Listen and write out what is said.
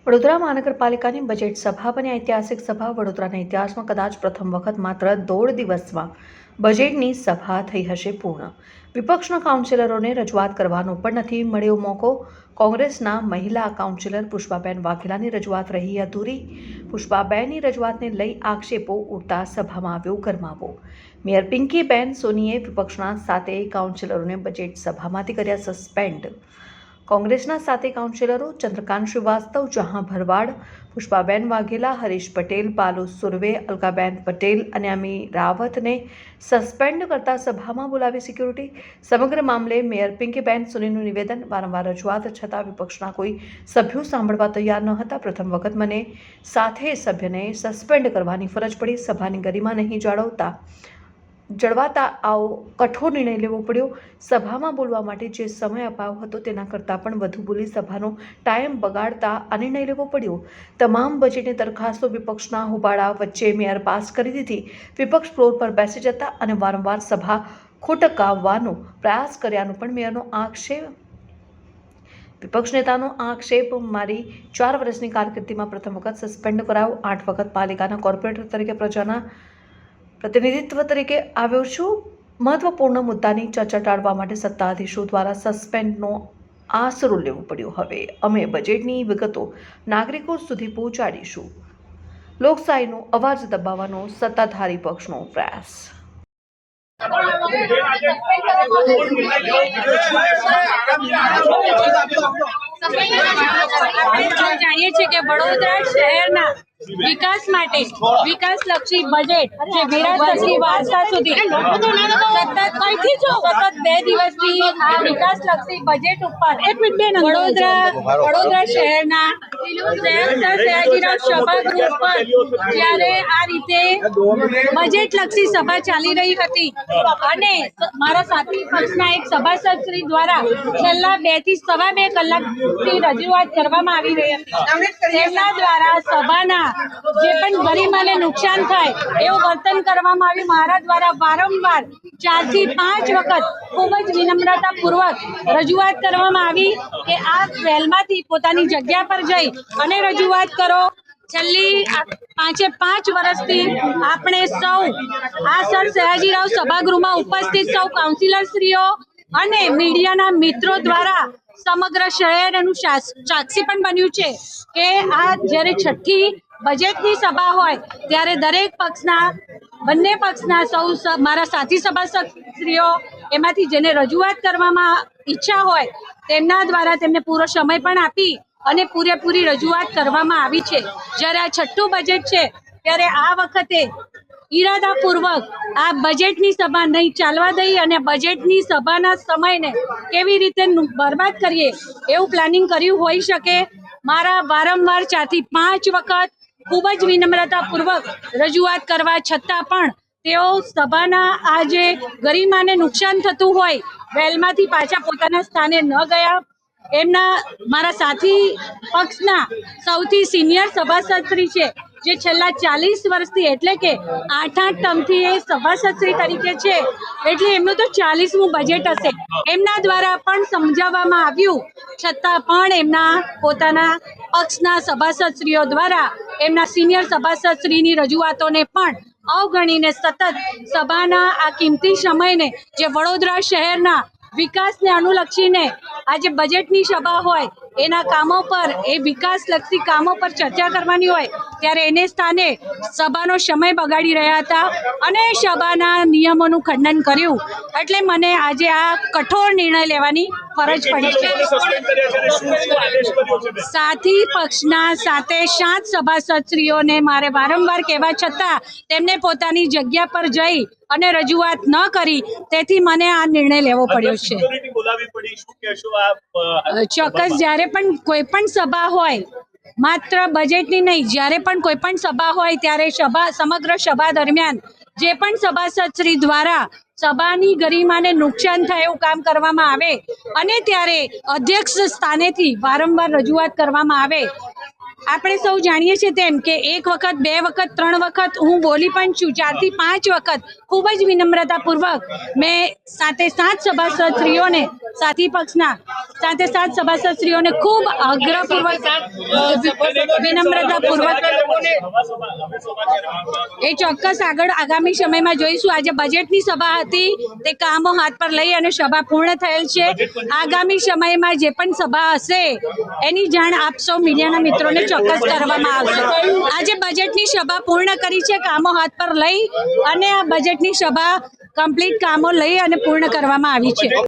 વડોદરા મહાનગરપાલિકાની બજેટ સભા બની ઐતિહાસિક સભા વડોદરાના ઇતિહાસમાં કદાચ પ્રથમ વખત માત્ર 1.5 દિવસમાં બજેટની સભા થઈ હશે પૂર્ણ। વિપક્ષના કાઉન્સિલરોને રજૂઆત કરવાનો પણ નથી મળ્યો મોકો। કોંગ્રેસના મહિલા કાઉન્સિલર પુષ્પાબેન વાઘેલાની રજૂઆત રહી અધૂરી। પુષ્પાબેનની રજૂઆતને લઈ આક્ષેપો ઉઠતા સભામાં આવ્યો ગરમાવો। મેયર પિંકીબેન સોનીએ વિપક્ષના 7 કાઉન્સિલરોને બજેટ સભામાંથી કર્યા સસ્પેન્ડ। કોંગ્રેસના 7 કાઉન્સિલરો ચંદ્રકાંત શ્રીવાસ્તવ, જહાં ભરવાડ, પુષ્પાબેન વાઘેલા, હરીશ પટેલ, પાલુ સુરવે, અલકાબેન પટેલ અને અમી રાવતને સસ્પેન્ડ કરતા સભામાં બોલાવી સિક્યુરિટી। સમગ્ર મામલે મેયર પિંકીબેન સોનીનું નિવેદન। વારંવાર રજૂઆત છતાં વિપક્ષના કોઈ સભ્યો સાંભળવા તૈયાર ન હતા। પ્રથમ વખત મને 7 સભ્યને સસ્પેન્ડ કરવાની ફરજ પડી। સભાની ગરિમા નહીં જળવાતા આવો કઠોર નિર્ણય લેવો પડ્યો। સભામાં બોલવા માટે જે સમય અપાયો હતો તેના કરતાં પણ વધુ બોલી સભાનો ટાઈમ બગાડતા આ નિર્ણય લેવો પડ્યો। તમામ બજેટની દરખાસ્તો વિપક્ષના હોબાળા વચ્ચે મેયર પાસ કરી દીધી। વિપક્ષ ફ્લોર પર બેસી જતા અને વારંવાર સભા ખોટકાવવાનો પ્રયાસ કર્યાનો પણ મેયરનો આક્ષેપ। વિપક્ષ નેતાનો આક્ષેપ, મારી 4 વર્ષની કારકિર્દીમાં પ્રથમ વખત સસ્પેન્ડ કરાયો। 8 વખત પાલિકાના કોર્પોરેટર તરીકે પ્રજાના પ્રતિનિધિત્વ તરીકે આવ્યો છું। મહત્વપૂર્ણ મુદ્દાની ચર્ચા ટાળવા માટે સત્તાધીશો દ્વારા સસ્પેન્ડનો આશરો લેવો પડ્યો। હવે અમે બજેટની વિગતો નાગરિકો સુધી પહોંચાડીશું। લોકશાહીનો અવાજ દબાવવાનો સત્તાધારી પક્ષનો પ્રયાસ। જાણીએ છીએ કે વડોદરા શહેરના વિકાસ માટે વિકાસલક્ષી બજેટ જે વિરાસતથી વારસા સુધી સતત 2 દિવસથી આ વિકાસલક્ષી બજેટ ઉપર વડોદરા શહેરના સયાજીરાવ સભાગૃહ પર જ્યારે આ રીતે બજેટલક્ષી સભા ચાલી રહી હતી અને મારા સાથી પક્ષના એક સભાસદ શ્રી દ્વારા છેલ્લા 2 થી 2.5 કલાકથી રજૂઆત કરવામાં આવી રહી હતી। તેમના દ્વારા સભાના જે પણ ગરિમાને નુકસાન થાય એવું વર્તન કરવામાં આવ્યું। મારા દ્વારા વારંવાર 4 થી 5 વખત ખૂબ જ વિનમ્રતાપૂર્વક રજૂઆત કરવામાં આવી કે આપ વહેલમાંથી પોતાની જગ્યા પર જઈ અને રજૂઆત કરો। છેલ્લી 5 વર્ષથી આપણે સૌ આ સર સયાજીરાવ સભાગૃહમાં ઉપસ્થિત સૌ કાઉન્સિલરશ્રીઓ અને મીડિયાના મિત્રો દ્વારા સમગ્ર શહેર એનું સાક્ષી પણ બન્યું છે કે આ જ્યારે 6ઠ્ઠી બજેટની સભા હોય ત્યારે દરેક પક્ષના બંને પક્ષના સૌ મારા સાથી સભાસદશ્રીઓ એમાંથી જેને રજૂઆત કરવામાં ઈચ્છા હોય તેમના દ્વારા તેમને પૂરો સમય પણ આપી અને પૂરેપૂરી રજૂઆત કરવામાં આવી છે। જ્યારે આ 6ઠ્ઠું બજેટ છે ત્યારે આ વખતે ઈરાદાપૂર્વક આ બજેટની સભા નહીં ચાલવા દઈ અને બજેટની સભાના સમયને કેવી રીતે બરબાદ કરીએ એવું પ્લાનિંગ કર્યું હોઈ શકે। મારા વારંવાર 4 થી 5 વખત ખૂબ જ વિનમ્રતાપૂર્વક રજૂઆત કરવા છતાં પણ તેઓ સભાના આ જે ગરિમાને નુકસાન થતું હોય વહેલમાંથી પાછા પોતાના સ્થાને ન ગયા। એમના મારા સાથી પક્ષના સૌથી સિનિયર સભાસદશ્રી છે જે છેલ્લા 40 વર્ષથી એટલે કે 8 ટર્મથી એ સભાસદશ્રી તરીકે છે એટલે એમનું તો 40મું બજેટ હશે। એમના દ્વારા પણ સમજાવવામાં આવ્યું છતાં પણ એમના પોતાના પક્ષના સભાસદશ્રીઓ દ્વારા એમના સિનિયર સભાસદશ્રીની રજૂઆતોને પણ અવગણીને સતત સભાના આ કિંમતી સમયને જે વડોદરા શહેરના વિકાસને અનુલક્ષીને આજે બજેટની સભા હોય એના કામો પર એ વિકાસલક્ષી કામો પર ચર્ચા કરવાની હોય ત્યારે એને સ્થાને સભાનો સમય બગાડી રહ્યા હતા અને સભાના નિયમોનું ખંડન કર્યું। એટલે મને આજે આ કઠોર નિર્ણય લેવાની ફરજ પડી છે। સાથી પક્ષના 7 સભાસદશ્રીઓને મારે વારંવાર કહેવા છતાં તેમને પોતાની જગ્યા પર જઈ અને રજૂઆત ન કરી તેથી મને આ નિર્ણય લેવો પડ્યો છે। ચોક્કસ જ્યારે પણ કોઈ પણ સભા હોય માત્ર બજેટની નહીં જ્યારે પણ કોઈ પણ સભા હોય ત્યારે સમગ્ર સભા દરમિયાન જે પણ સભાસદશ્રી દ્વારા સભાની ગરિમાને નુકસાન થાય એવું કામ કરવામાં આવે અને ત્યારે અધ્યક્ષ સ્થાનેથી વારંવાર રજૂઆત કરવામાં આવે। આપણે સૌ જાણીએ છીએ તેમ કે 1 વખત 2 વખત 3 વખત હું બોલી પણ છું। 4 થી 5 વખત ખૂબ જ વિનમ્રતાપૂર્વક મેં 7 સભાસદશ્રીઓને સાથી પક્ષના સાથે સાથ સભાસદશ્રીઓને ખૂબ આગ્રહપૂર્વક વિનમ્રતાપૂર્વક એ ચોક્કસ આગળ આગામી સમયમાં જોઈશું. આજે બજેટની સભા હતી, તે કામો હાથ પર લઈ અને સભા પૂર્ણ થયેલ છે. આગામી સમયમાં જે પણ સભા હશે એની જાણ આપ સૌ મીડિયાના મિત્રોને ચોક્કસ કરવામાં આવશે. આજે બજેટની સભા પૂર્ણ કરી છે, કામો હાથ પર લઈ અને આ બજેટની સભા કમ્પ્લીટ કામો લઈ અને પૂર્ણ કરવામાં આવી છે.